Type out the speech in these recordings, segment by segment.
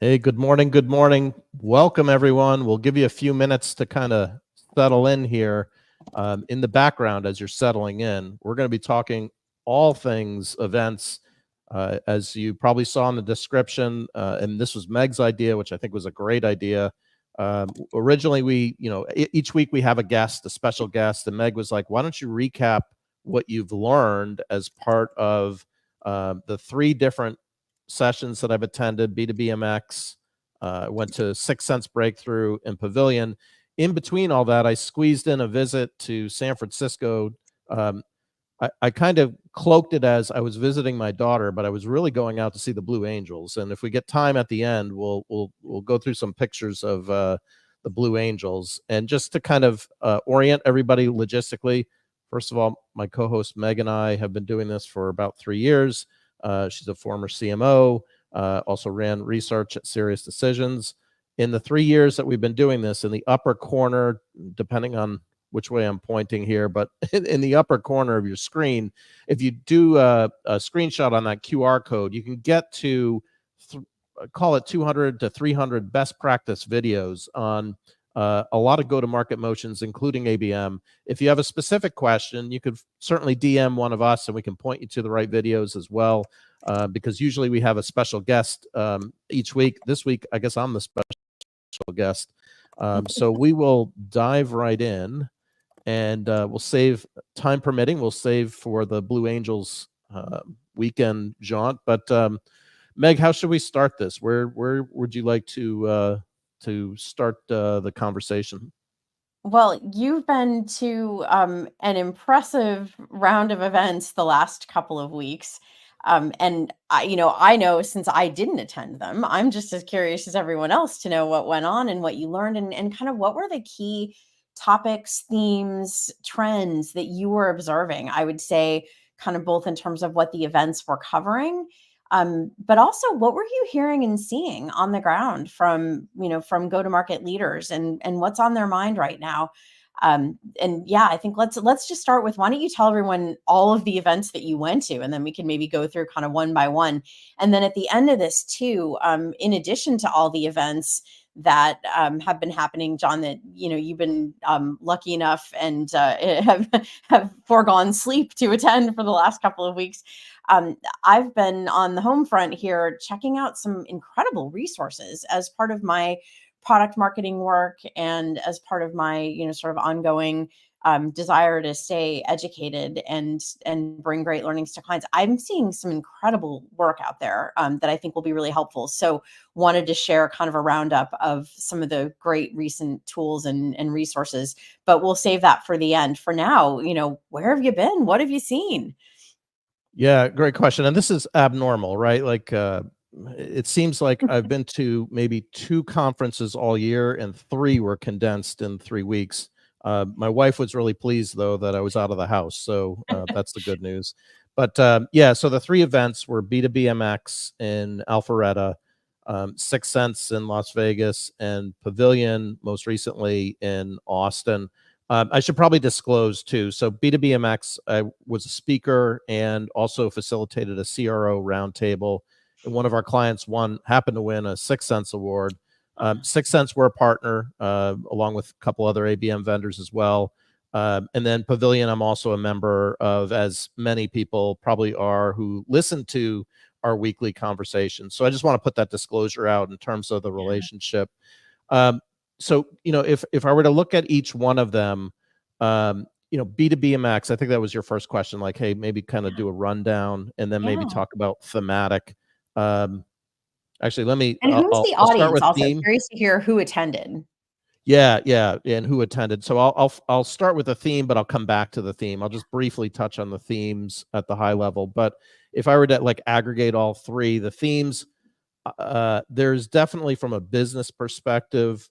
Hey, good morning. Good morning. Welcome, everyone. We'll give you a few minutes to kind of settle in here. In the background, as you're settling in, we're going to be talking all things events. As you probably saw in the description, and this was Meg's idea, which I think was a great idea. Originally, each week we have a guest, a special guest, and Meg was like, why don't you recap what you've learned as part of the 3 different sessions that I've attended, B2BMX, went to 6sense Breakthrough and Pavilion. In between all that, I squeezed in a visit to San Francisco. I kind of cloaked it as I was visiting my daughter, but I was really going out to see the Blue Angels. And if we get time at the end, we'll go through some pictures of the Blue Angels. And just to kind of orient everybody logistically, first of all, my co-host Meg and I have been doing this for about 3 years. She's a former CMO, also ran research at Serious Decisions. In the 3 years that we've been doing this, in the upper corner, depending on which way I'm pointing here, but in the upper corner of your screen, if you do a screenshot on that QR code, you can get to call it 200 to 300 best practice videos on a lot of go-to-market motions, including ABM. If you have a specific question, you could certainly DM one of us and we can point you to the right videos as well, because usually we have a special guest each week. This week, I guess I'm the special guest. So we will dive right in, and we'll save, time permitting, we'll save for the Blue Angels weekend jaunt. But Meg, how should we start this? Where would you like to start the conversation? Well, you've been to an impressive round of events the last couple of weeks. And I know since I didn't attend them, I'm just as curious as everyone else to know what went on and what you learned and kind of what were the key topics, themes, trends that you were observing. I would say kind of both in terms of what the events were covering, but also what were you hearing and seeing on the ground from go-to-market leaders and what's on their mind right now. And yeah, I think let's just start with, why don't you tell everyone all of the events that you went to, and then we can maybe go through kind of one by one. And then at the end of this too, in addition to all the events that have been happening, John, that you've been lucky enough and have foregone sleep to attend for the last couple of weeks. I've been on the home front here checking out some incredible resources as part of my product marketing work and as part of my sort of ongoing desire to stay educated and bring great learnings to clients. I'm seeing some incredible work out there that I think will be really helpful. So wanted to share kind of a roundup of some of the great recent tools and resources, but we'll save that for the end. For now, where have you been? What have you seen? Yeah, great question. And this is abnormal, right? Like, it seems like I've been to maybe 2 conferences all year, and 3 were condensed in 3 weeks. My wife was really pleased, though, that I was out of the house, so that's the good news. But yeah, so the 3 events were B2BMX in Alpharetta, 6sense in Las Vegas, and Pavilion most recently in Austin. I should probably disclose too. So B2BMX, I was a speaker and also facilitated a CRO roundtable. And one of our clients happened to win a 6sense award. 6sense, we're a partner, along with a couple other ABM vendors as well. And then Pavilion, I'm also a member of, as many people probably are who listen to our weekly conversations. So I just want to put that disclosure out in terms of the relationship. So, if I were to look at each one of them, B2BMX, I think that was your first question, like, hey, maybe kind of do a rundown and then maybe Yeah. talk about thematic. Actually, And who's the I'll start audience? with Also theme. curious to hear who attended. Yeah, and who attended. So I'll start with the theme, but I'll come back to the theme. I'll just briefly touch on the themes at the high level. But if I were to like aggregate all 3, the themes, there's definitely, from a business perspective,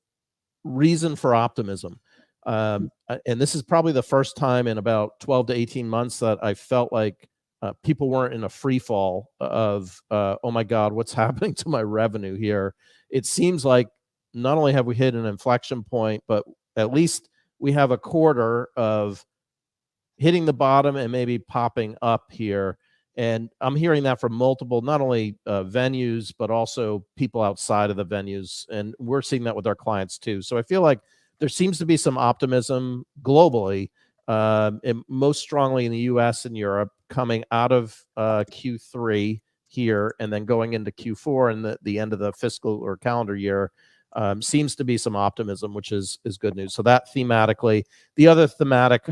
reason for optimism. And this is probably the first time in about 12 to 18 months that I felt like people weren't in a free fall of, oh my God, what's happening to my revenue here? It seems like not only have we hit an inflection point, but at least we have a quarter of hitting the bottom and maybe popping up here. And I'm hearing that from multiple, not only venues, but also people outside of the venues. And we're seeing that with our clients too. So I feel like there seems to be some optimism globally, and most strongly in the US and Europe, coming out of Q3 here and then going into Q4 and the end of the fiscal or calendar year. Seems to be some optimism, which is good news. So that thematically, the other thematic,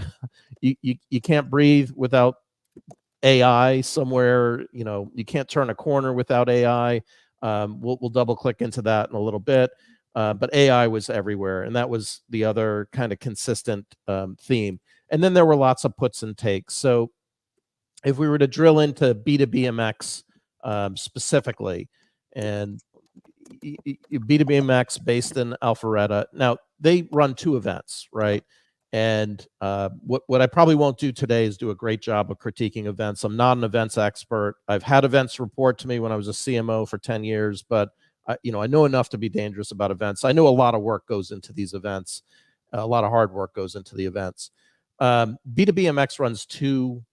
you can't breathe without AI somewhere. You can't turn a corner without AI. We'll double click into that in a little bit. But AI was everywhere, and that was the other kind of consistent theme. And then there were lots of puts and takes. So if we were to drill into B2BMX specifically, and B2BMX based in Alpharetta. Now, they run 2 events, right? And what I probably won't do today is do a great job of critiquing events. I'm not an events expert. I've had events report to me when I was a CMO for 10 years, but I know enough to be dangerous about events. I know a lot of work goes into these events. A lot of hard work goes into the events. B2BMX runs 2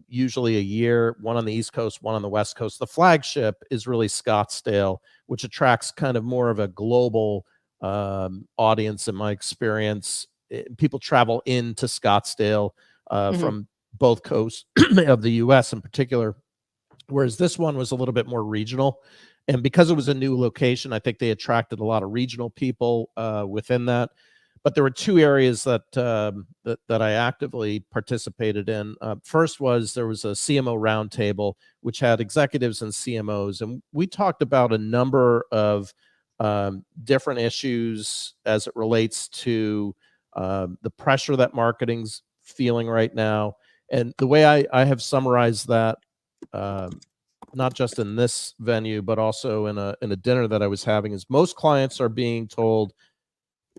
usually a year, one on the East Coast, one on the West Coast. The flagship is really Scottsdale, which attracts kind of more of a global audience in my experience. People travel into Scottsdale from both coasts of the US in particular, whereas this one was a little bit more regional. And because it was a new location, I think they attracted a lot of regional people within that. But there were 2 areas that I actively participated in. First was there was a CMO roundtable, which had executives and CMOs, and we talked about a number of different issues as it relates to the pressure that marketing's feeling right now. And the way I have summarized that, not just in this venue, but also in a dinner that I was having, is most clients are being told,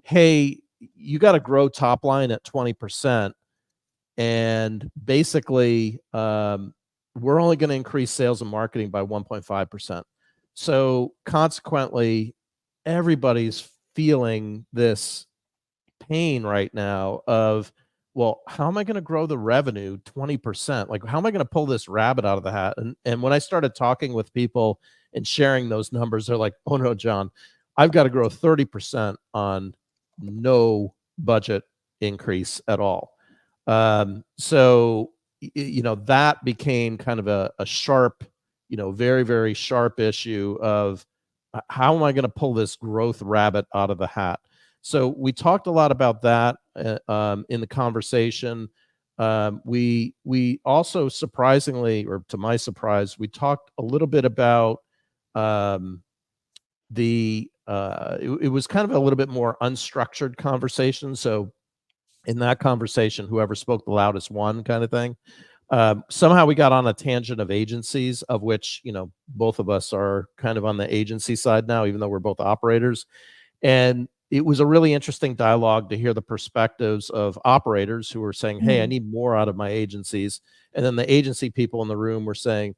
hey, you got to grow top line at 20%. And basically, we're only going to increase sales and marketing by 1.5%. So consequently, everybody's feeling this pain right now of, well, how am I going to grow the revenue 20%? Like, how am I going to pull this rabbit out of the hat? And when I started talking with people and sharing those numbers, they're like, oh no, John, I've got to grow 30% on no budget increase at all. So that became kind of a sharp, very, very sharp issue of how am I going to pull this growth rabbit out of the hat? So we talked a lot about that in the conversation. We also surprisingly, or to my surprise, we talked a little bit about it was kind of a little bit more unstructured conversation. So in that conversation, whoever spoke the loudest won, kind of thing. Somehow we got on a tangent of agencies, of which both of us are kind of on the agency side now, even though we're both operators. And it was a really interesting dialogue to hear the perspectives of operators who were saying, hey, I need more out of my agencies. And then the agency people in the room were saying,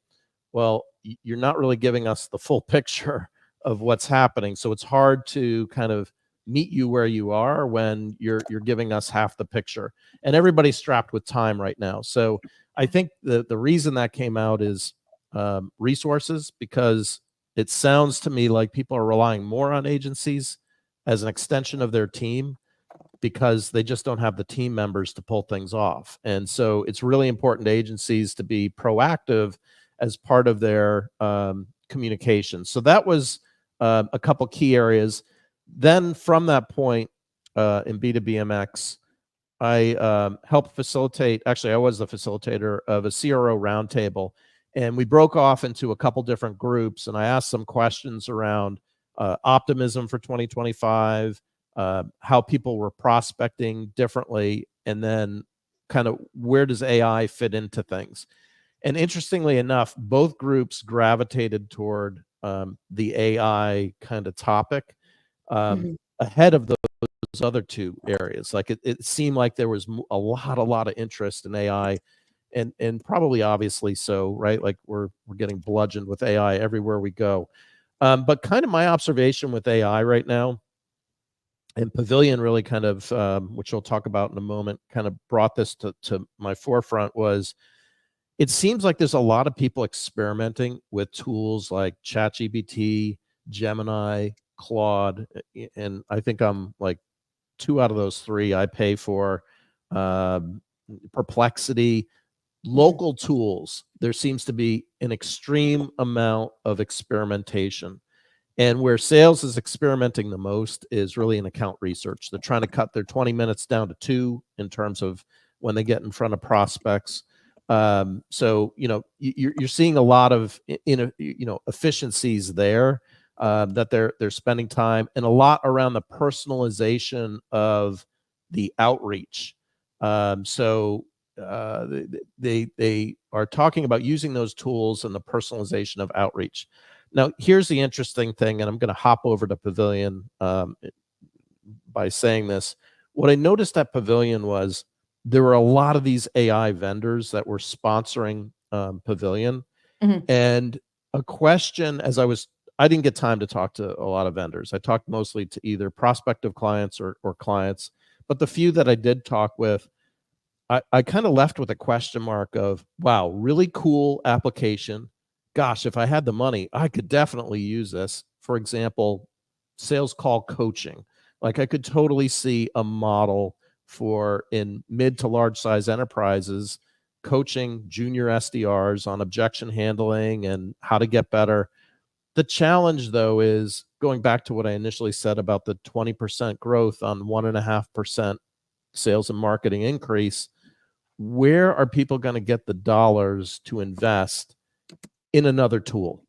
well, you're not really giving us the full picture of what's happening. So it's hard to kind of meet you where you are when you're giving us half the picture. And everybody's strapped with time right now. So I think the reason that came out is resources, because it sounds to me like people are relying more on agencies as an extension of their team because they just don't have the team members to pull things off. And so it's really important to agencies to be proactive as part of their communication. So that was a couple key areas. Then from that point in B2BMX, I helped facilitate, actually I was the facilitator of a CRO roundtable, and we broke off into a couple different groups, and I asked some questions around optimism for 2025, how people were prospecting differently, and then kind of where does AI fit into things. And interestingly enough, both groups gravitated toward the AI kind of topic ahead of those other 2 areas. Like it seemed like there was a lot of interest in AI, and probably obviously so, right? Like we're getting bludgeoned with AI everywhere we go. But kind of my observation with AI right now, and Pavilion really kind of, which we'll talk about in a moment, kind of brought this to my forefront, was it seems like there's a lot of people experimenting with tools like ChatGPT, Gemini, Claude, and I think I'm like 2 out of those 3 I pay for. Um, Perplexity, local tools. There seems to be an extreme amount of experimentation. And where sales is experimenting the most is really in account research. They're trying to cut their 20 minutes down to 2 in terms of when they get in front of prospects. So, you're seeing a lot of efficiencies there, that they're spending time, and a lot around the personalization of the outreach. So they are talking about using those tools and the personalization of outreach. Now, here's the interesting thing, and I'm going to hop over to Pavilion by saying this. What I noticed at Pavilion was there were a lot of these AI vendors that were sponsoring Pavilion. And a question, I didn't get time to talk to a lot of vendors. I talked mostly to either prospective clients or clients, but the few that I did talk with, I kind of left with a question mark of, wow, really cool application. Gosh, if I had the money, I could definitely use this. For example, sales call coaching. Like I could totally see a model for in mid to large size enterprises, coaching junior SDRs on objection handling and how to get better. The challenge, though, is going back to what I initially said about the 20% growth on 1.5% sales and marketing increase. Where are people going to get the dollars to invest in another tool?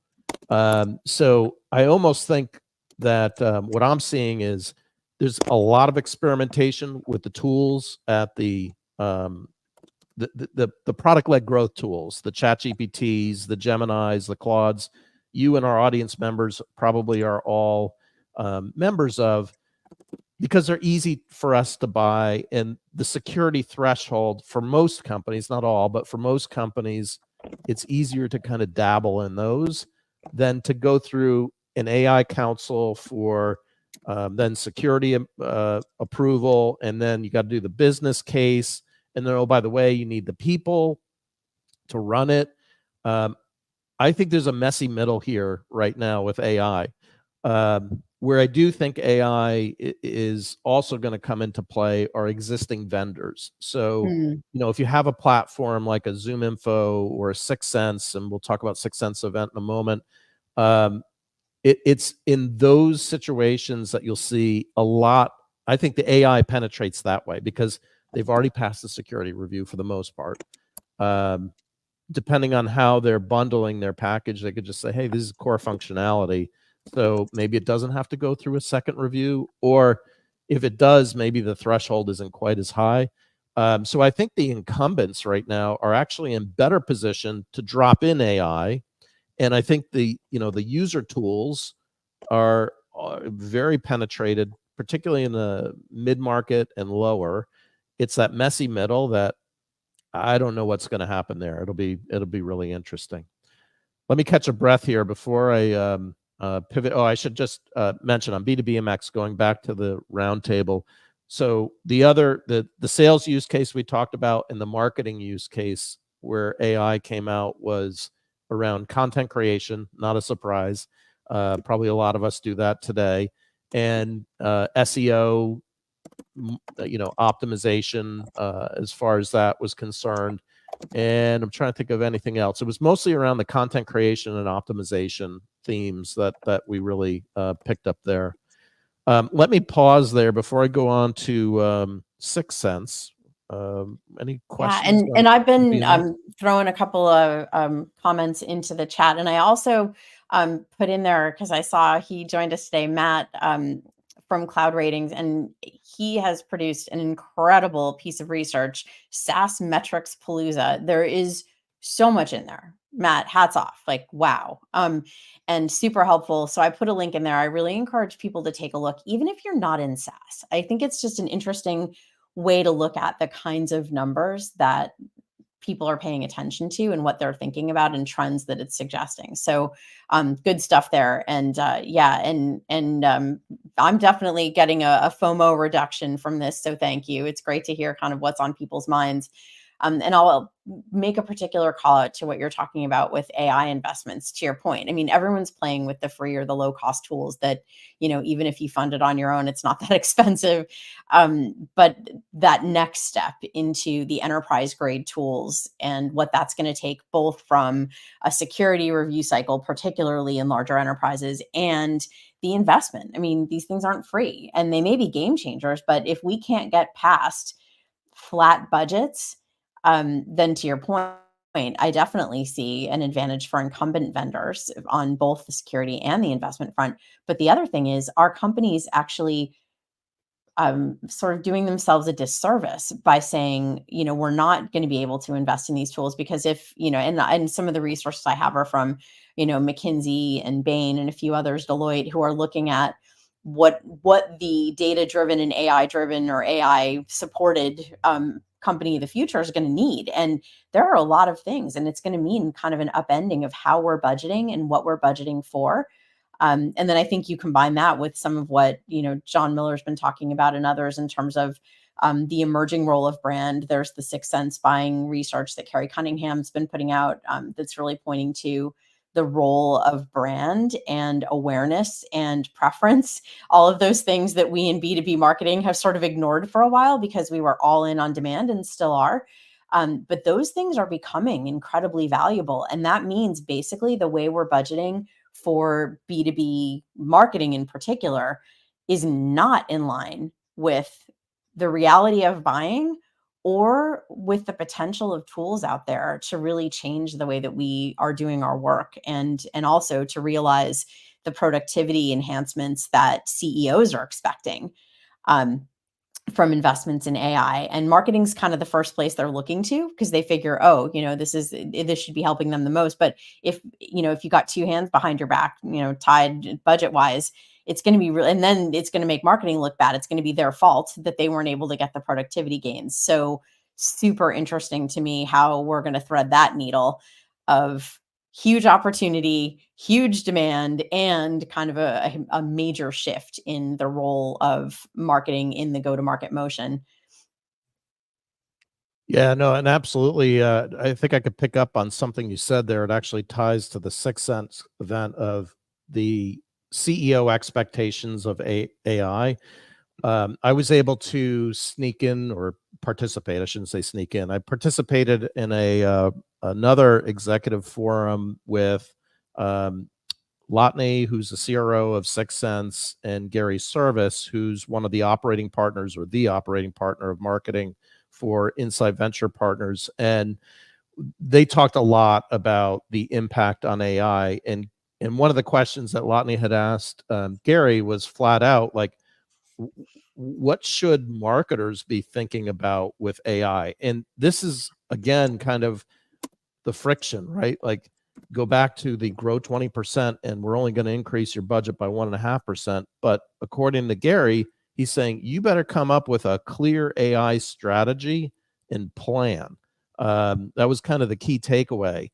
So I almost think that what I'm seeing is there's a lot of experimentation with the tools at the product-led growth tools, the ChatGPTs, the Geminis, the Claudes. You and our audience members probably are all members of, because they're easy for us to buy, and the security threshold for most companies, not all, but for most companies, it's easier to kind of dabble in those than to go through an AI council for then security approval, and then you got to do the business case, and then, oh, by the way, you need the people to run it. I think there's a messy middle here right now with AI. Where I do think AI is also going to come into play are existing vendors. So, if you have a platform like a ZoomInfo or a 6sense, and we'll talk about 6sense event in a moment, it's in those situations that you'll see a lot. I think the AI penetrates that way because they've already passed the security review for the most part. Depending on how they're bundling their package, they could just say, hey, this is core functionality. So maybe it doesn't have to go through a second review, or if it does, maybe the threshold isn't quite as high. So I think the incumbents right now are actually in better position to drop in AI. And I think the user tools are very penetrated, particularly in the mid-market and lower. It's that messy middle that I don't know what's going to happen there. It'll be really interesting. Let me catch a breath here before I pivot. Oh, I should just mention on B2BMX, going back to the roundtable. So the sales use case we talked about and the marketing use case where AI came out was around content creation. Not a surprise. Probably a lot of us do that today. And SEO, optimization as far as that was concerned. And I'm trying to think of anything else. It was mostly around the content creation and optimization themes that we really picked up there. Let me pause there before I go on to 6sense. Any questions? Yeah, and I've been throwing a couple of comments into the chat, and I also put in there because I saw he joined us today, Matt from Cloud Ratings, and he has produced an incredible piece of research, SaaS Metrics Palooza. There is so much in there. Matt, hats off, like, wow. And super helpful. So I put a link in there. I really encourage people to take a look, even if you're not in SaaS. I think it's just an interesting way to look at the kinds of numbers that people are paying attention to and what they're thinking about and trends that it's suggesting. So good stuff there. And I'm definitely getting a FOMO reduction from this. So thank you. It's great to hear kind of what's on people's minds. And I'll make a particular call out to what you're talking about with AI investments. To your point, I mean, everyone's playing with the free or the low cost tools that, even if you fund it on your own, it's not that expensive. But that next step into the enterprise grade tools and what that's going to take, both from a security review cycle, particularly in larger enterprises, and the investment. I mean, these things aren't free and they may be game changers, but if we can't get past flat budgets, then to your point, I definitely see an advantage for incumbent vendors on both the security and the investment front. But the other thing is, our companies actually sort of doing themselves a disservice by saying, we're not going to be able to invest in these tools because if, and some of the resources I have are from, McKinsey and Bain and a few others, Deloitte, who are looking at what the data driven and AI driven or AI supported company of the future is going to need. And there are a lot of things, and it's going to mean kind of an upending of how we're budgeting and what we're budgeting for. And then I think you combine that with some of what, John Miller's been talking about and others in terms of the emerging role of brand. There's the 6sense buying research that Carrie Cunningham's been putting out that's really pointing to the role of brand and awareness and preference, all of those things that we in B2B marketing have sort of ignored for a while because we were all in on demand and still are. But those things are becoming incredibly valuable. And that means basically the way we're budgeting for B2B marketing in particular is not in line with the reality of buying or with the potential of tools out there to really change the way that we are doing our work, and also to realize the productivity enhancements that CEOs are expecting from investments in AI. And marketing's kind of the first place they're looking to because they figure, oh, this should be helping them the most. But if you got two hands behind your back, tied budget wise, it's going to be real, and then it's going to make marketing look bad. It's going to be their fault that they weren't able to get the productivity gains. So super interesting to me how we're going to thread that needle of huge opportunity, huge demand, and kind of a major shift in the role of marketing in the go-to-market motion. Yeah, no, and absolutely. I think I could pick up on something you said there. It actually ties to the 6sense event of the CEO expectations of AI. I was able to sneak in or participate. I shouldn't say sneak in. I participated in another executive forum with Lotney, who's the CRO of 6sense, and Gary Service, who's one of the operating partners or the operating partner of marketing for Insight Venture Partners. And they talked a lot about the impact on AI. And one of the questions that Lotney had asked Gary was flat out like, what should marketers be thinking about with AI? And this is, again, kind of the friction, right? Like, go back to the grow 20% and we're only going to increase your budget by 1.5%. But according to Gary, he's saying you better come up with a clear AI strategy and plan. That was kind of the key takeaway.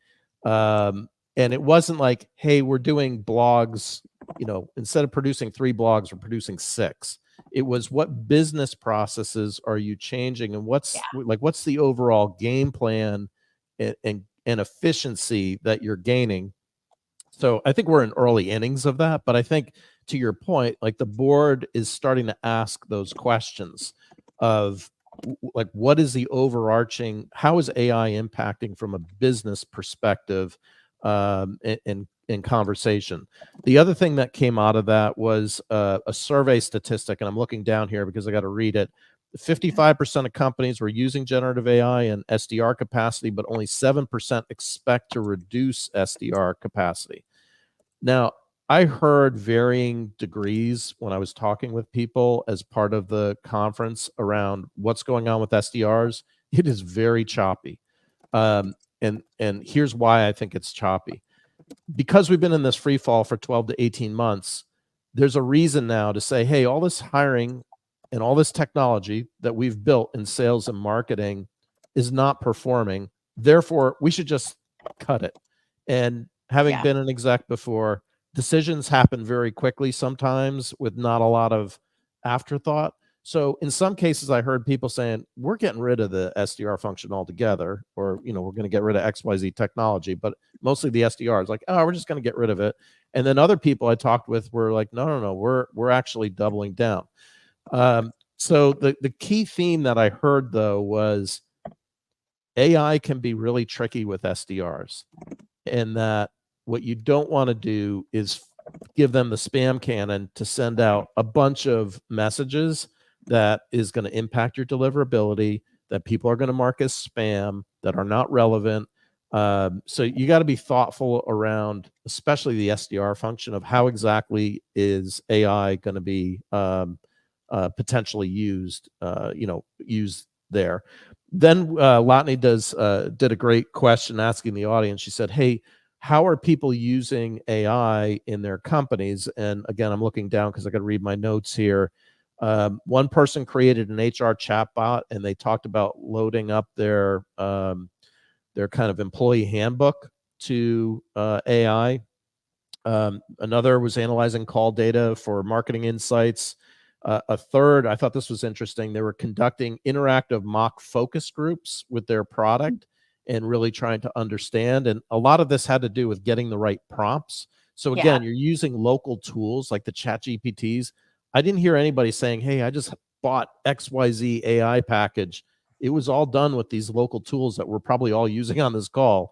And it wasn't like, hey, we're doing blogs, instead of producing 3 blogs, we're producing 6. It was, what business processes are you changing, and what's the overall game plan and efficiency that you're gaining. So I think we're in early innings of that, but I think, to your point, like, the board is starting to ask those questions of like, what is the overarching, how is AI impacting from a business perspective in conversation. The other thing that came out of that was a survey statistic, and I'm looking down here because I got to read it. 55% of companies were using generative AI in SDR capacity, but only 7% expect to reduce SDR capacity. Now, I heard varying degrees when I was talking with people as part of the conference around what's going on with SDRs. It is very choppy. And here's why I think it's choppy. Because we've been in this free fall for 12 to 18 months, there's a reason now to say, hey, all this hiring and all this technology that we've built in sales and marketing is not performing. Therefore, we should just cut it. And having been an exec before, decisions happen very quickly sometimes with not a lot of afterthought. So in some cases, I heard people saying, we're getting rid of the SDR function altogether, or, we're going to get rid of XYZ technology, but mostly the SDRs like, oh, we're just going to get rid of it. And then other people I talked with were like, no, we're actually doubling down. So the key theme that I heard though was AI can be really tricky with SDRs, and that what you don't want to do is give them the spam cannon to send out a bunch of messages that is going to impact your deliverability, that people are going to mark as spam, that are not relevant. So you got to be thoughtful around, especially the SDR function, of how exactly is AI going to be potentially used, used there. Then Lotney did a great question asking the audience. She said, hey, how are people using AI in their companies? And again, I'm looking down because I got to read my notes here. One person created an HR chatbot, and they talked about loading up their kind of employee handbook to AI. Another was analyzing call data for marketing insights. A third, I thought this was interesting, they were conducting interactive mock focus groups with their product and really trying to understand. And a lot of this had to do with getting the right prompts. So again, you're using local tools like the ChatGPTs. I didn't hear anybody saying, hey, I just bought XYZ AI package. It was all done with these local tools that we're probably all using on this call.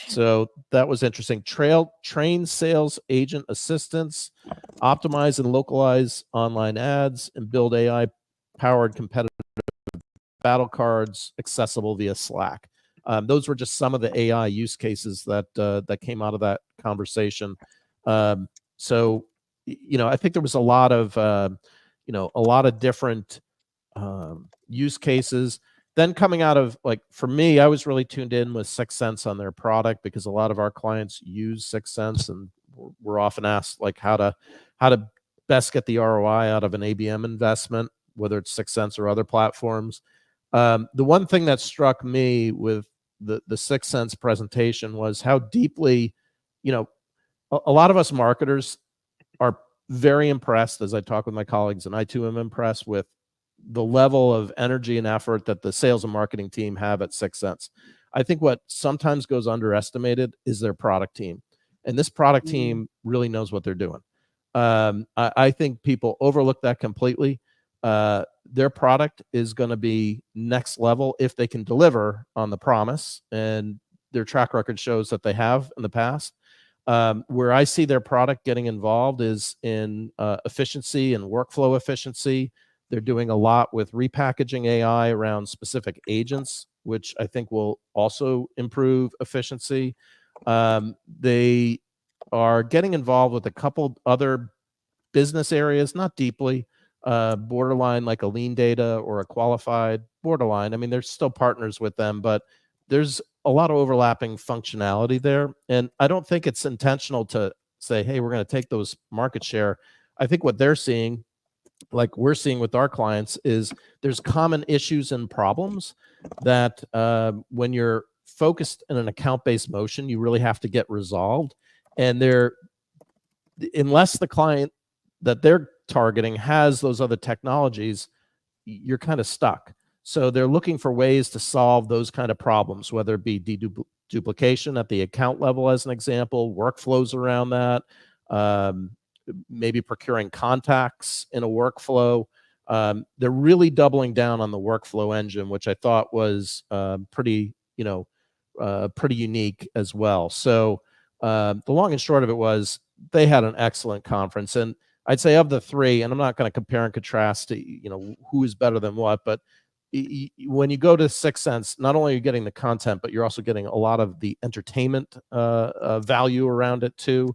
So that was interesting. Train sales agent assistants, optimize and localize online ads, and build AI-powered competitive battle cards accessible via Slack. Those were just some of the AI use cases that came out of that conversation. So, I think there was a lot of different use cases. Then coming out of, like, for me, I was really tuned in with 6sense on their product because a lot of our clients use 6sense, and we're often asked like how to best get the ROI out of an ABM investment, whether it's 6sense or other platforms. The one thing that struck me with the 6sense presentation was how deeply, a lot of us marketers are very impressed, as I talk with my colleagues, and I too am impressed with the level of energy and effort that the sales and marketing team have at 6sense. I think what sometimes goes underestimated is their product team. And this product team really knows what they're doing. I think people overlook that completely. Their product is going to be next level if they can deliver on the promise, and their track record shows that they have in the past. Where I see their product getting involved is in efficiency and workflow efficiency. They're doing a lot with repackaging AI around specific agents, which I think will also improve efficiency. They are getting involved with a couple other business areas, not deeply, borderline like a lean data or a qualified borderline. I mean, they're still partners with them, but there's a lot of overlapping functionality there. And I don't think it's intentional to say, hey, we're going to take those market share. I think what they're seeing, like we're seeing with our clients, is there's common issues and problems that when you're focused in an account-based motion, you really have to get resolved. And unless the client that they're targeting has those other technologies, you're kind of stuck. So they're looking for ways to solve those kind of problems, whether it be deduplication at the account level, as an example, workflows around that, maybe procuring contacts in a workflow. They're really doubling down on the workflow engine, which I thought was pretty unique as well. So the long and short of it was they had an excellent conference. And I'd say of the three, and I'm not going to compare and contrast to, who is better than what, but when you go to 6sense, not only are you getting the content, but you're also getting a lot of the entertainment value around it too.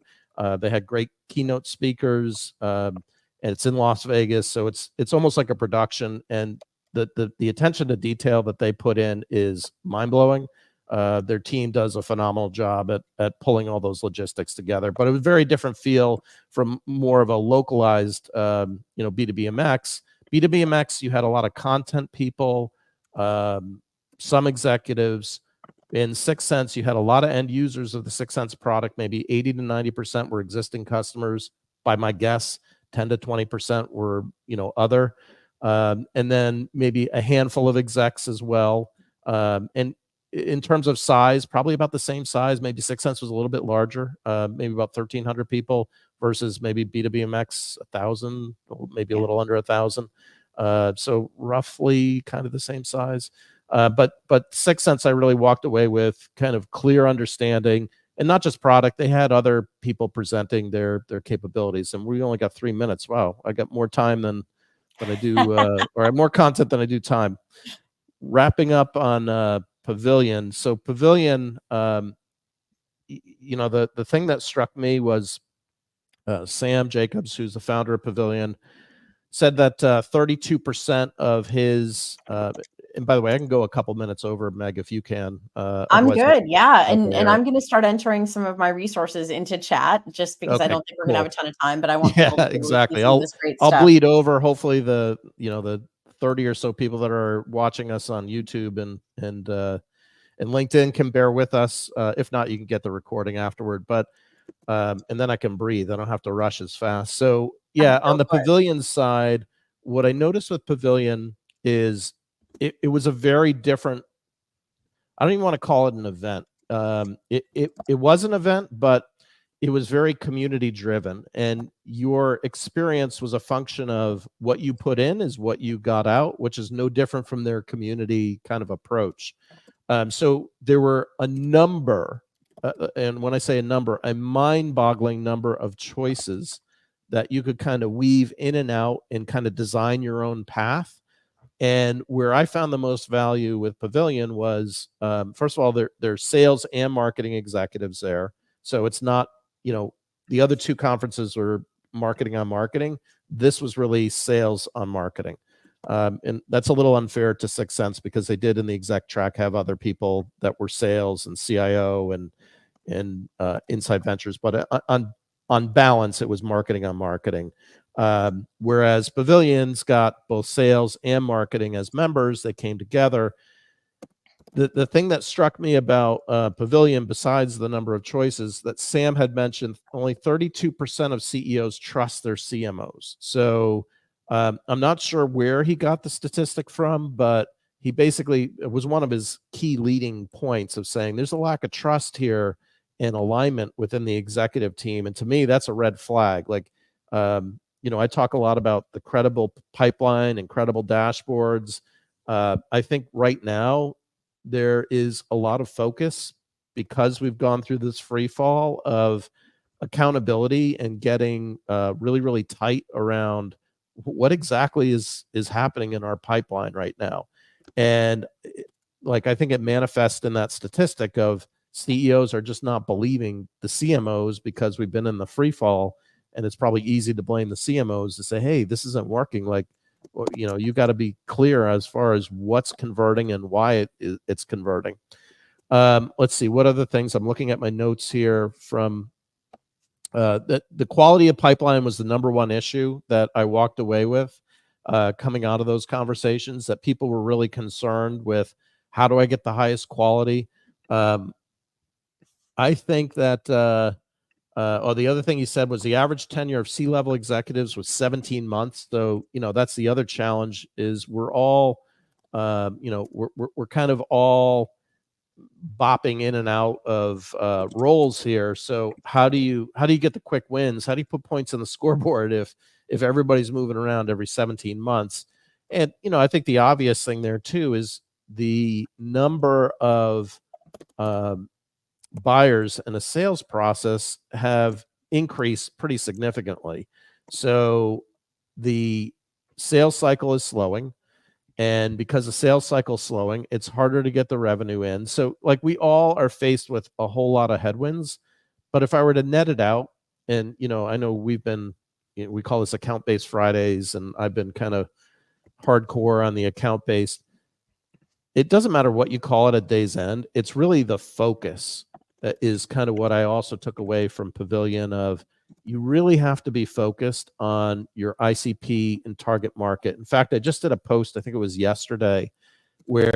They had great keynote speakers, and it's in Las Vegas, so it's almost like a production. And the attention to detail that they put in is mind blowing. Their team does a phenomenal job at pulling all those logistics together. But it was a very different feel from more of a localized, B2BMX. B2BMX, you had a lot of content people, some executives. In 6sense, you had a lot of end users of the 6sense product. Maybe 80 to 90% were existing customers, by my guess. 10 to 20% were, other. And then maybe a handful of execs as well. And in terms of size, probably about the same size. Maybe 6sense was a little bit larger, maybe about 1,300 people versus maybe B2BMX 1,000, maybe a little under 1,000. So roughly kind of the same size. But 6sense, I really walked away with kind of clear understanding, and not just product. They had other people presenting their capabilities, and we only got 3 minutes. Wow, I got more time than I do, or I have more content than I do time. Wrapping up on Pavilion. So Pavilion, the thing that struck me was Sam Jacobs, who's the founder of Pavilion, said that 32% of his, and by the way, I can go a couple minutes over, Meg, if you can. I'm good. Yeah. And there. I'm going to start entering some of my resources into chat just because I Okay, don't think we're going to have a ton of time, but I want Yeah, people to exactly. see some of this great I'll stuff. bleed over. Hopefully the 30 or so people that are watching us on YouTube and LinkedIn can bear with us. If not, you can get the recording afterward. But and then I can breathe. I don't have to rush as fast. So yeah, on the Pavilion side, what I noticed with Pavilion is it was a very different. I don't even want to call it an event. It was an event, but it was very community driven, and your experience was a function of what you put in is what you got out, which is no different from their community kind of approach. So there were a number, and when I say a number, a mind-boggling number of choices that you could kind of weave in and out and kind of design your own path. And where I found the most value with Pavilion was, first of all, there's sales and marketing executives there. So it's not, the other two conferences were marketing on marketing. This was really sales on marketing. And that's a little unfair to 6sense because they did in the exec track have other people that were sales and CIO and inside ventures. But on balance, it was marketing on marketing. Whereas Pavilion's got both sales and marketing as members that came together. The thing that struck me about Pavilion, besides the number of choices that Sam had mentioned, only 32% of CEOs trust their CMOs. So I'm not sure where he got the statistic from, but he basically, it was one of his key leading points of saying there's a lack of trust here and alignment within the executive team. And to me, that's a red flag. Like, I talk a lot about the credible pipeline and credible dashboards. I think right now there is a lot of focus because we've gone through this free fall of accountability and getting really, really tight around what exactly is happening in our pipeline right now. And I think it manifests in that statistic of CEOs are just not believing the CMOs because we've been in the free fall. And it's probably easy to blame the CMOs to say, hey, this isn't working. You got to be clear as far as what's converting and why it's converting. Let's see, what other things? I'm looking at my notes here from the quality of pipeline was the number one issue that I walked away with coming out of those conversations, that people were really concerned with how do I get the highest quality. I think that the other thing he said was the average tenure of C-level executives was 17 months. So, that's the other challenge is we're all, we're kind of all bopping in and out of roles here. So how do you get the quick wins? How do you put points on the scoreboard if everybody's moving around every 17 months? And, I think the obvious thing there too is the number of buyers in a sales process have increased pretty significantly. So the sales cycle is slowing. And because the sales cycle is slowing, it's harder to get the revenue in. So we all are faced with a whole lot of headwinds. But if I were to net it out, and, I know we've been, we call this account-based Fridays, and I've been kind of hardcore on the account-based. It doesn't matter what you call it at day's end. It's really the focus that is kind of what I also took away from Pavilion of you really have to be focused on your ICP and target market. In fact, I just did a post, I think it was yesterday, where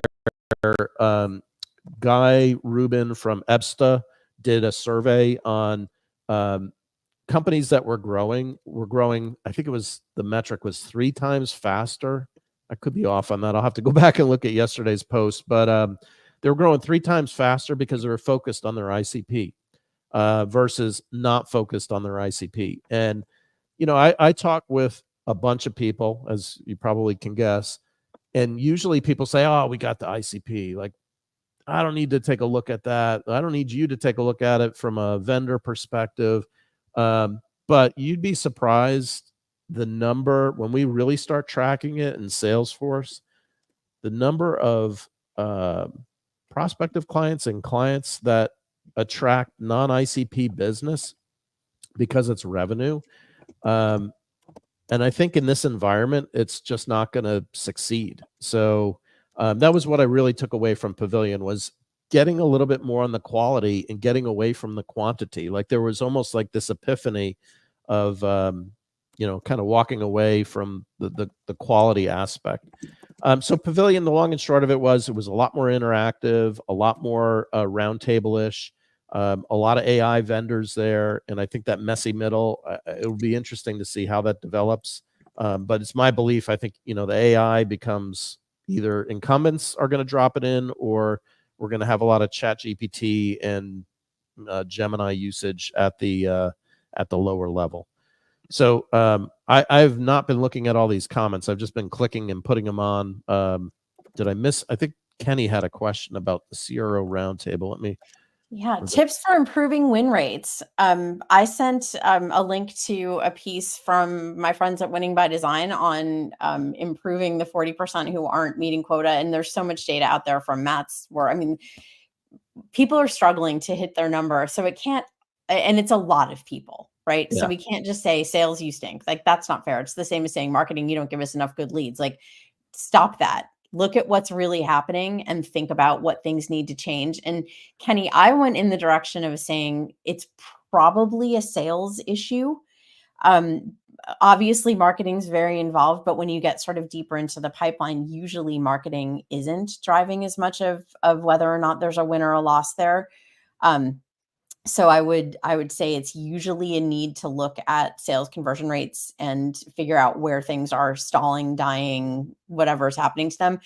Guy Rubin from EBSTA did a survey on companies that were growing, I think it was, the metric was 3 times faster. I could be off on that. I'll have to go back and look at yesterday's post, but they were growing 3 times faster because they were focused on their ICP versus not focused on their ICP. And, I talk with a bunch of people, as you probably can guess, and usually people say, oh, we got the ICP. Like, I don't need to take a look at that. I don't need you to take a look at it from a vendor perspective. But you'd be surprised the number, when we really start tracking it in Salesforce, the number of prospective clients and clients that attract non-ICP business because it's revenue. And I think in this environment, it's just not going to succeed. So that was what I really took away from Pavilion, was getting a little bit more on the quality and getting away from the quantity. Like, there was almost like this epiphany of, kind of walking away from the quality aspect. So Pavilion, the long and short of it was a lot more interactive, a lot more roundtable-ish. A lot of AI vendors there, and I think that messy middle, it'll be interesting to see how that develops. But it's my belief, I think, the AI becomes, either incumbents are going to drop it in, or we're going to have a lot of ChatGPT and Gemini usage at the lower level. So I've not been looking at all these comments. I've just been clicking and putting them on. Did I miss? I think Kenny had a question about the CRO roundtable. Yeah, tips for improving win rates. I sent a link to a piece from my friends at Winning by Design on improving the 40% who aren't meeting quota. And there's so much data out there from Matt's, where, people are struggling to hit their number. So it can't, and it's a lot of people, right? Yeah. So we can't just say sales, you stink. Like, that's not fair. It's the same as saying marketing, you don't give us enough good leads. Like, stop that. Look at what's really happening and think about what things need to change. And Kenny, I went in the direction of saying it's probably a sales issue. Obviously, marketing's very involved, but when you get sort of deeper into the pipeline, usually marketing isn't driving as much of whether or not there's a win or a loss there. So I would say it's usually a need to look at sales conversion rates and figure out where things are stalling, dying, whatever is happening to them.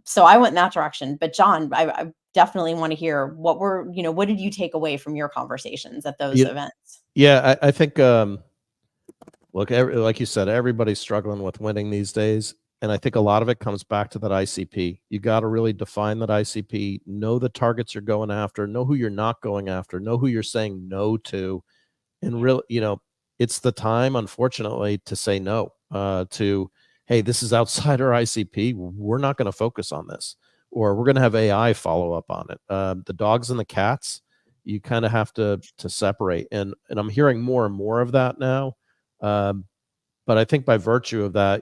So I went in that direction. But John, I definitely want to hear what did you take away from your conversations at those events? Yeah, I think, look, like you said, everybody's struggling with winning these days. And I think a lot of it comes back to that ICP. You got to really define that ICP, know the targets you're going after, know who you're not going after, know who you're saying no to. And really, it's the time, unfortunately, to say no to, hey, this is outside our ICP. We're not going to focus on this, or we're going to have AI follow up on it. The dogs and the cats, you kind of have to separate. And I'm hearing more and more of that now. But I think by virtue of that,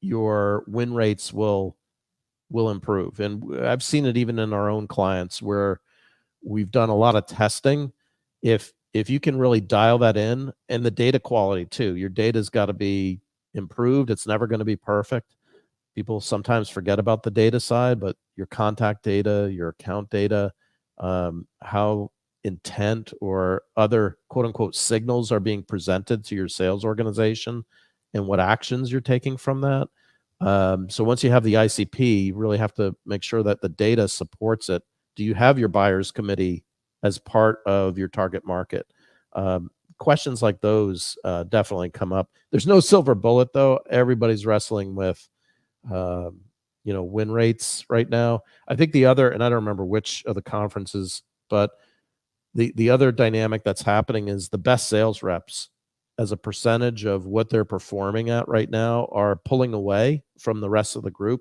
your win rates will improve. And I've seen it even in our own clients, where we've done a lot of testing. If you can really dial that in, and the data quality too, your data's got to be improved. It's never going to be perfect. People sometimes forget about the data side, but your contact data, your account data, how intent or other quote unquote signals are being presented to your sales organization, and what actions you're taking from that. So once you have the ICP, you really have to make sure that the data supports it. Do you have your buyers committee as part of your target market? Questions like those definitely come up. There's no silver bullet, though. Everybody's wrestling with, win rates right now. I think the other, and I don't remember which of the conferences, but the other dynamic that's happening is the best sales reps, as a percentage of what they're performing at right now, are pulling away from the rest of the group,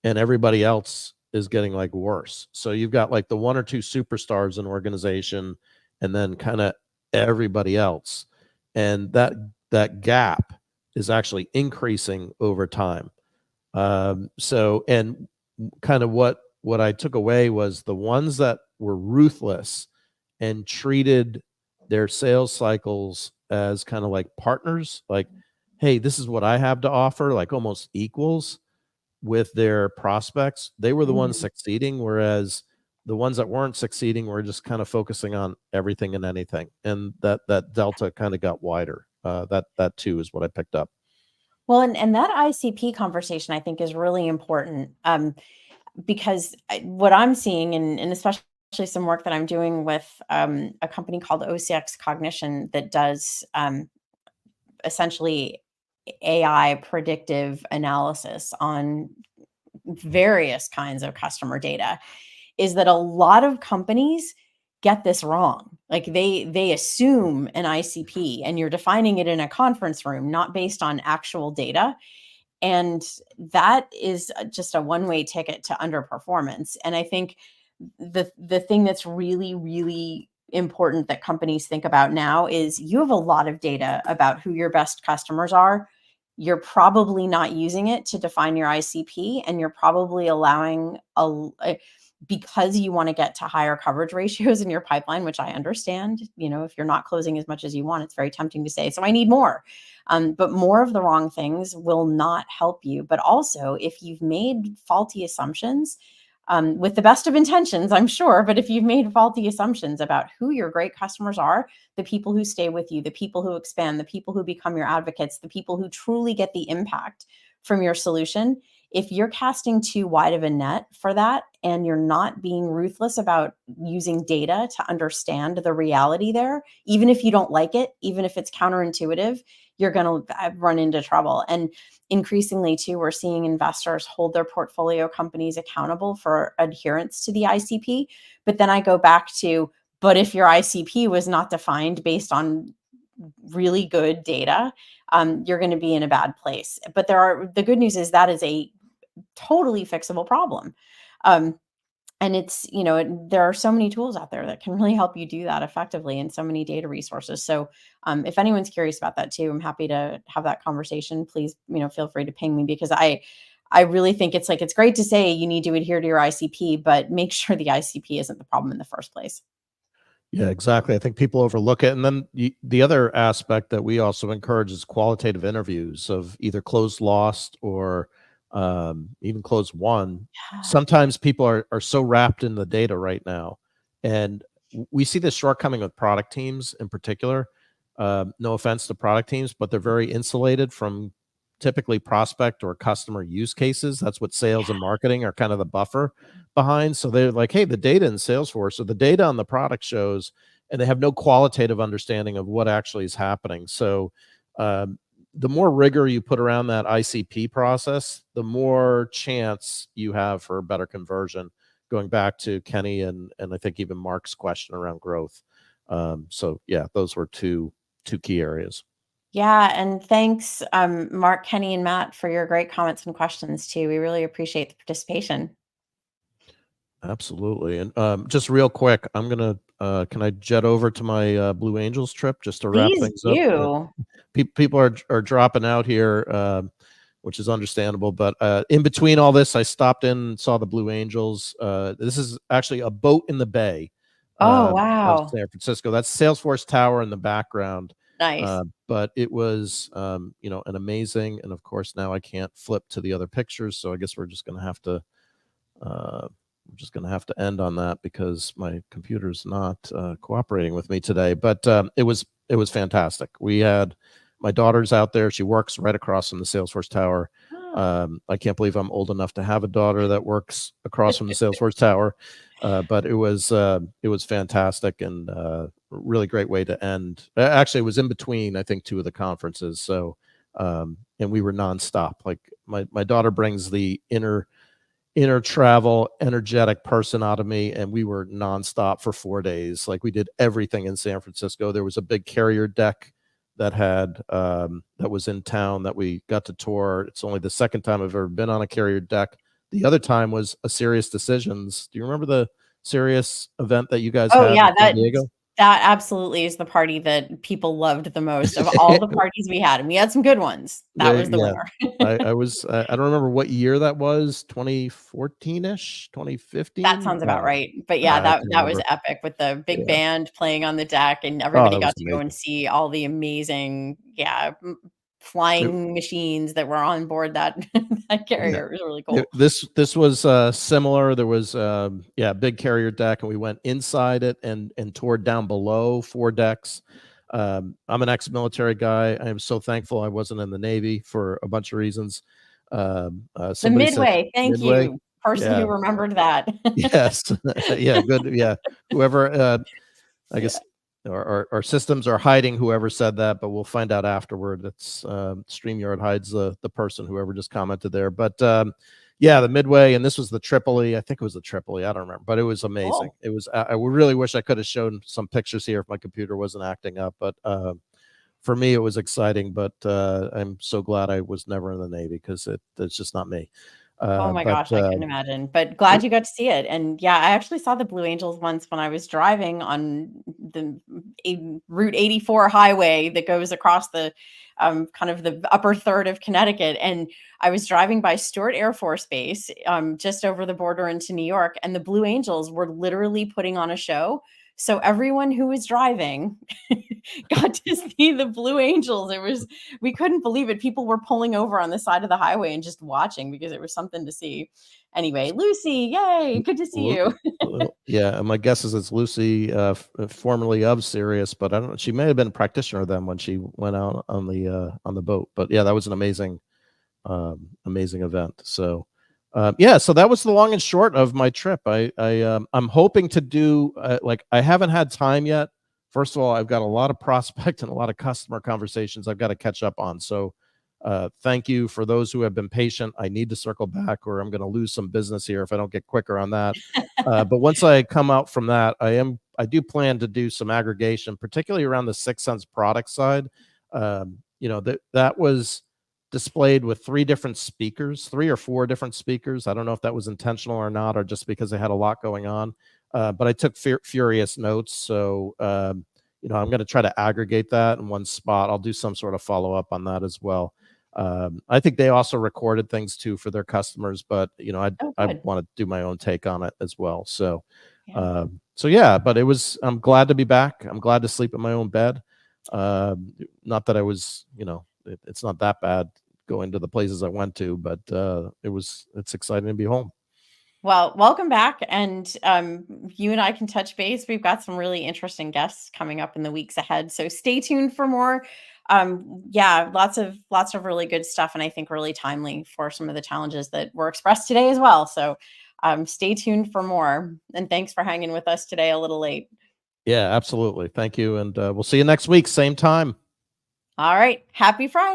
and everybody else is getting like worse. So you've got like the one or two superstars in organization, and then kind of everybody else, and that gap is actually increasing over time. So, and kind of what I took away was the ones that were ruthless and treated their sales cycles as kind of like partners, like, hey, this is what I have to offer, like almost equals with their prospects. They were the ones succeeding, whereas the ones that weren't succeeding were just kind of focusing on everything and anything, and that delta kind of got wider. That too is what I picked up. Well, and that ICP conversation I think is really important, because what I'm seeing, and especially some work that I'm doing with a company called OCX Cognition that does essentially AI predictive analysis on various kinds of customer data, is that a lot of companies get this wrong. Like they assume an ICP and you're defining it in a conference room, not based on actual data. And that is just a one-way ticket to underperformance. And I think the thing that's really, really important that companies think about now is you have a lot of data about who your best customers are. You're probably not using it to define your ICP, and you're probably allowing because you want to get to higher coverage ratios in your pipeline, which I understand. If you're not closing as much as you want, it's very tempting to say, so I need more. But more of the wrong things will not help you. But also, if you've made faulty assumptions, with the best of intentions, I'm sure, but if you've made faulty assumptions about who your great customers are, the people who stay with you, the people who expand, the people who become your advocates, the people who truly get the impact from your solution, if you're casting too wide of a net for that and you're not being ruthless about using data to understand the reality there, even if you don't like it, even if it's counterintuitive, you're going to run into trouble. And increasingly too, we're seeing investors hold their portfolio companies accountable for adherence to the ICP. But then I go back to, but if your ICP was not defined based on really good data, you're going to be in a bad place. But the good news is that is a totally fixable problem. And it's, there are so many tools out there that can really help you do that effectively, and so many data resources. So if anyone's curious about that too, I'm happy to have that conversation. Please, feel free to ping me, because I really think it's great to say you need to adhere to your ICP, but make sure the ICP isn't the problem in the first place. Yeah, exactly. I think people overlook it. And then the other aspect that we also encourage is qualitative interviews of either closed lost or even closed won. Yeah. Sometimes people are so wrapped in the data right now. And we see this shortcoming with product teams in particular. No offense to product teams, but they're very insulated from typically prospect or customer use cases. That's what sales and marketing are kind of the buffer behind. So they're like, hey, the data in Salesforce or the data on the product shows, and they have no qualitative understanding of what actually is happening. So the more rigor you put around that ICP process, the more chance you have for a better conversion, going back to Kenny and I think even Mark's question around growth. So yeah, those were two key areas. Yeah. And thanks, Mark, Kenny, and Matt, for your great comments and questions too. We really appreciate the participation. Absolutely. And just real quick, I'm gonna can I jet over to my Blue Angels trip just to wrap Please things up? do. People are dropping out here, which is understandable. But in between all this, I stopped in and saw the Blue Angels. This is actually a boat in the bay Oh, of wow. San Francisco. That's Salesforce Tower in the background. Nice. But it was, an amazing. And of course, now I can't flip to the other pictures, so I guess we're just going to have to. I'm just going to have to end on that because my computer's not cooperating with me today. But it was fantastic. We had my daughter's out there. She works right across from the Salesforce Tower. I can't believe I'm old enough to have a daughter that works across from the Salesforce Tower. But it was fantastic and really great way to end. Actually, it was in between, I think, two of the conferences. So and we were nonstop. Like my daughter brings the inner travel, energetic person out of me, and we were nonstop for 4 days. Like we did everything in San Francisco. There was a big carrier deck that had that was in town that we got to tour. It's only the second time I've ever been on a carrier deck. The other time was a Serious Decisions. Do you remember the Serious event that you guys Oh, had in yeah, San Diego? that absolutely is the party that people loved the most of all the parties we had, and we had some good ones. That was the Yeah, winner. I don't remember what year that was. 2014ish, That 2015. sounds about right. But yeah, I that can't that was remember. epic with the big Yeah. band playing on the deck, and Oh, everybody that was got to go and amazing. see all the amazing, flying machines that were on board that that carrier. It was really cool. This was similar. There was big carrier deck, and we went inside it and toured down below 4 decks. I'm an ex-military guy. I am so thankful I wasn't in the Navy for a bunch of reasons. The Somebody said Midway, thank Midway. you, person Yeah. who remembered that. Yes. Yeah. Good. Yeah. Whoever. I guess our systems are hiding whoever said that, but we'll find out afterward. It's StreamYard hides the person, whoever just commented there. But the Midway, and this was the Tripoli. I think it was the Tripoli. I don't remember, but it was amazing. Cool. It was. I really wish I could have shown some pictures here if my computer wasn't acting up. But for me, it was exciting. But I'm so glad I was never in the Navy because it's just not me. Oh my gosh, I couldn't imagine, but glad you got to see it. And yeah, I actually saw the Blue Angels once when I was driving on the Route 84 highway that goes across the kind of the upper third of Connecticut. And I was driving by Stewart Air Force Base, just over the border into New York, and the Blue Angels were literally putting on a show. So everyone who was driving got to see the Blue Angels. We couldn't believe it. People were pulling over on the side of the highway and just watching because it was something to see. Anyway, Lucy, yay, good to see you. Yeah, my guess is it's Lucy, formerly of Sirius, but I don't know. She may have been a practitioner then when she went out on the boat. But yeah, that was an amazing event. So so that was the long and short of my trip. I'm hoping to do I haven't had time yet. First of all, I've got a lot of prospect and a lot of customer conversations I've got to catch up on. So thank you for those who have been patient. I need to circle back or I'm going to lose some business here if I don't get quicker on that. But once I come out from that, I do plan to do some aggregation, particularly around the 6sense product side. That was displayed with 3 or 4 different speakers. I don't know if that was intentional or not, or just because they had a lot going on. But I took furious notes. So, I'm going to try to aggregate that in one spot. I'll do some sort of follow-up on that as well. I think they also recorded things too for their customers, but I want to do my own take on it as well. So, but I'm glad to be back. I'm glad to sleep in my own bed. Not that I was, it's not that bad going to the places I went to, but it's exciting to be home. Well, welcome back. And you and I can touch base. We've got some really interesting guests coming up in the weeks ahead. So stay tuned for more. Lots of really good stuff. And I think really timely for some of the challenges that were expressed today as well. So stay tuned for more. And thanks for hanging with us today a little late. Yeah, absolutely. Thank you. And we'll see you next week, same time. All right. Happy Friday.